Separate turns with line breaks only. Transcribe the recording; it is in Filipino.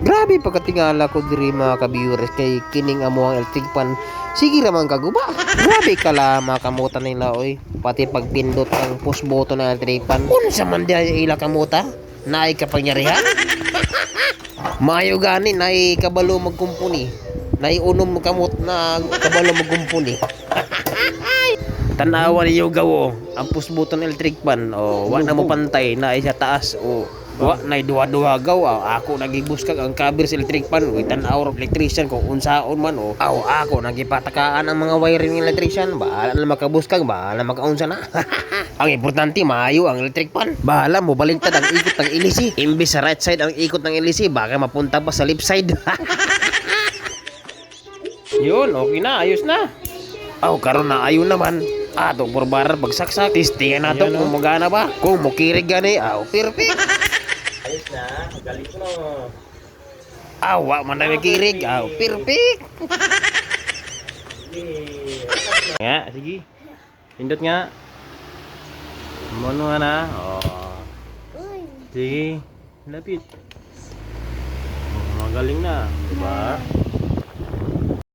Grabe pagkatingala ko diri mga ka-viewers kay kining amo ang electric pan. Sige raman kaguba. Grabe kala makamutan nila oy. Pati pagpindot ang push button ng electric pan. Unsa man diay ila kamuta? Naay kapangyarihan? Maayo gani naay kabalo magkumpuni. Naay unom kamot na kabalo magkumpuni. Tanawa niyo gawo ang push button electric pan. O wa na mo pantay naay sa taas o wa nay duha-duha gaw ako nagibuskag ang cover sa electric pan ug tan-aw electrician kung unsaon man o ako nagipatakaan ang mga wiring ng electrician bahala na makabuskag bahala makaunsa na. Ang importante maayo ang electric pan. Bahala mo baliktad ang ikot ng ilisi. Imbis sa right side ang ikot ng ilisi baka mapunta pa sa left side. Yun, okay na, ayos na. Karon na ayon naman. Ato porbar pagsaksak testingan nato kung magana ba. Kung mukirig gani, perfect.
Ayos na, magaling mo.
Wa man na nakirig, perfect. Nga, sige. Pindot nga. Mono nga na. Sige, lapit. Magaling na, diba?